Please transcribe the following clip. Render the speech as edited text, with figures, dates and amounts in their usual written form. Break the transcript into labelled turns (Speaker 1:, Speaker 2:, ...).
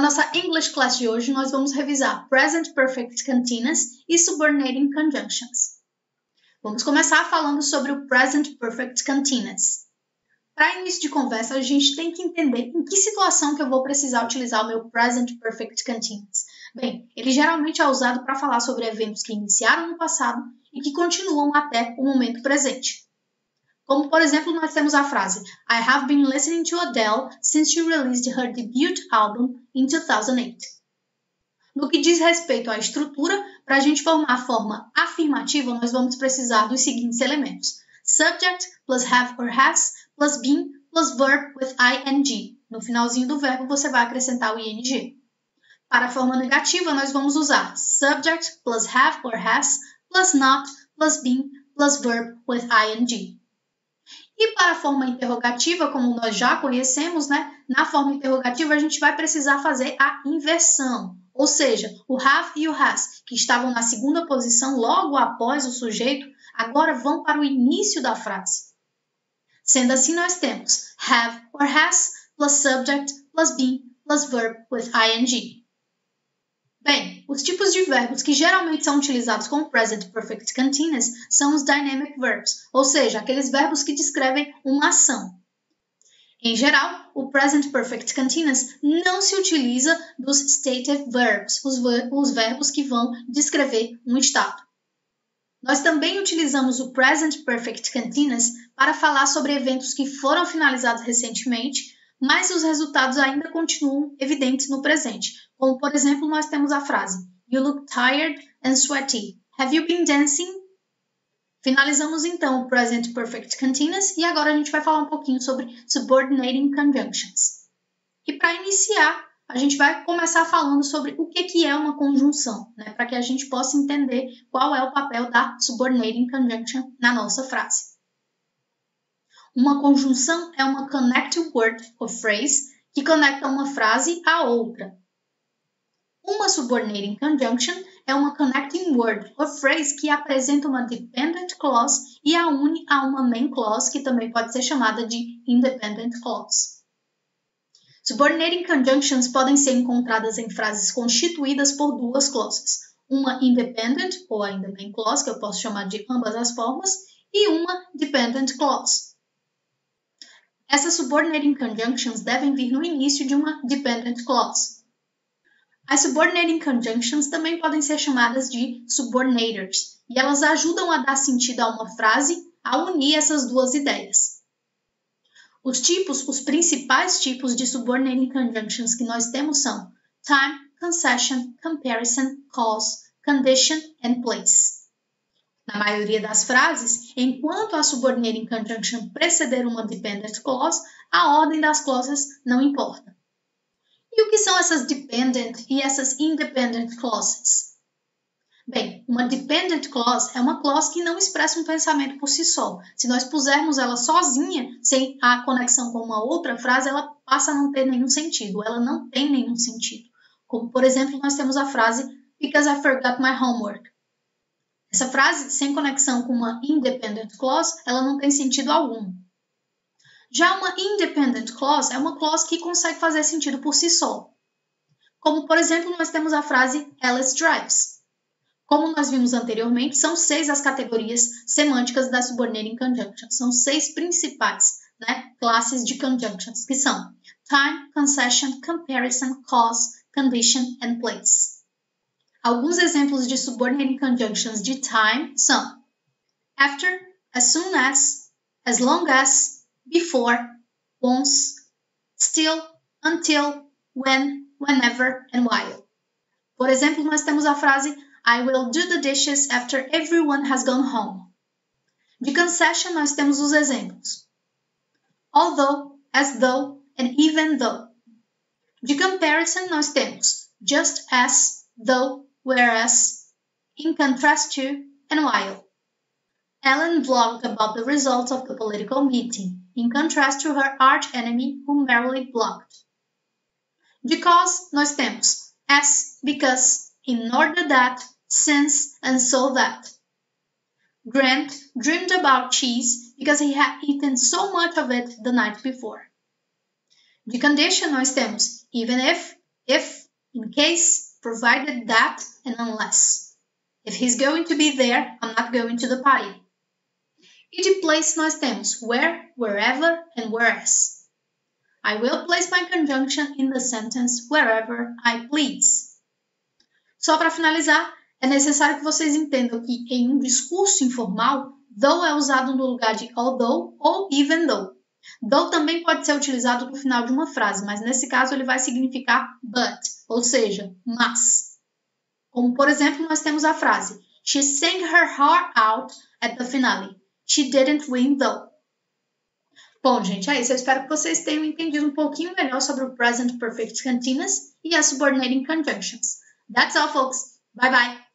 Speaker 1: Na nossa English class de hoje, nós vamos revisar Present Perfect Continuous e Subordinating Conjunctions. Vamos começar falando sobre o Present Perfect Continuous. Para início de conversa, a gente tem que entender em que situação que eu vou precisar utilizar o meu Present Perfect Continuous. Bem, ele geralmente é usado para falar sobre eventos que iniciaram no passado e que continuam até o momento presente. Como, por exemplo, nós temos a frase I have been listening to Adele since she released her debut album in 2008. No que diz respeito à estrutura, para a gente formar a forma afirmativa, nós vamos precisar dos seguintes elementos. Subject plus have or has plus been plus verb with ing. No finalzinho do verbo, você vai acrescentar o ing. Para a forma negativa, nós vamos usar subject plus have or has plus not plus been plus verb with ing. E para a forma interrogativa, como nós já conhecemos, na forma interrogativa a gente vai precisar fazer a inversão. Ou seja, o have e o has, que estavam na segunda posição logo após o sujeito, agora vão para o início da frase. Sendo assim, nós temos have or has plus subject plus been plus verb with ing. Bem, os tipos de verbos que geralmente são utilizados com Present Perfect Continuous são os Dynamic Verbs, ou seja, aqueles verbos que descrevem uma ação. Em geral, o Present Perfect Continuous não se utiliza dos Stative Verbs, os verbos que vão descrever um estado. Nós também utilizamos o Present Perfect Continuous para falar sobre eventos que foram finalizados recentemente, mas os resultados ainda continuam evidentes no presente. Como, por exemplo, nós temos a frase You look tired and sweaty. Have you been dancing? Finalizamos então o Present Perfect Continuous e agora a gente vai falar um pouquinho sobre Subordinating Conjunctions. E para iniciar, a gente vai começar falando sobre o que é uma conjunção, para que a gente possa entender qual é o papel da Subordinating Conjunction na nossa frase. Uma conjunção é uma connecting word ou phrase que conecta uma frase a outra. Uma subordinating conjunction é uma connecting word ou phrase que apresenta uma dependent clause e a une a uma main clause, que também pode ser chamada de independent clause. Subordinating conjunctions podem ser encontradas em frases constituídas por duas clauses, uma independent, ou ainda main clause, que eu posso chamar de ambas as formas, e uma dependent clause. Essas subordinating conjunctions devem vir no início de uma dependent clause. As subordinating conjunctions também podem ser chamadas de subordinators, e elas ajudam a dar sentido a uma frase ao unir essas duas ideias. Os principais tipos de subordinating conjunctions que nós temos são time, concession, comparison, cause, condition and place. Na maioria das frases, enquanto a subordinating conjunction preceder uma dependent clause, a ordem das clauses não importa. E o que são essas dependent e essas independent clauses? Bem, uma dependent clause é uma clause que não expressa um pensamento por si só. Se nós pusermos ela sozinha, sem a conexão com uma outra frase, ela passa a não ter nenhum sentido. Ela não tem nenhum sentido. Como, por exemplo, nós temos a frase Because I forgot my homework. Essa frase, sem conexão com uma independent clause, ela não tem sentido algum. Já uma independent clause é uma clause que consegue fazer sentido por si só. Como, por exemplo, nós temos a frase Alice drives. Como nós vimos anteriormente, são 6 as categorias semânticas da subordinating conjunctions. São 6 principais classes de conjunctions, que são time, concession, comparison, cause, condition and place. Alguns exemplos de subordinating conjunctions de time são after, as soon as long as, before, once, still, until, when, whenever and while. Por exemplo, nós temos a frase I will do the dishes after everyone has gone home. De concession, nós temos os exemplos although, as though and even though. De comparison, nós temos just as, though, whereas, in contrast to, and while. Ellen blogged about the results of the political meeting, in contrast to her arch-enemy who merely blogged. De cause, nós temos as, because, in order that, since, and so that. Grant dreamed about cheese because he had eaten so much of it the night before. De condition, nós temos even if, if, in case, provided that, and unless. If he's going to be there, I'm not going to the party. E de place nós temos where, wherever, and whereas. I will place my conjunction in the sentence wherever I please. Só para finalizar, é necessário que vocês entendam que em um discurso informal, though é usado no lugar de although ou even though. Though também pode ser utilizado no final de uma frase, mas nesse caso ele vai significar but, ou seja, mas. Como, por exemplo, nós temos a frase She sang her heart out at the finale. She didn't win though. Bom, gente, é isso. Eu espero que vocês tenham entendido um pouquinho melhor sobre o Present Perfect Continuous e as Subordinating Conjunctions. That's all, folks. Bye-bye.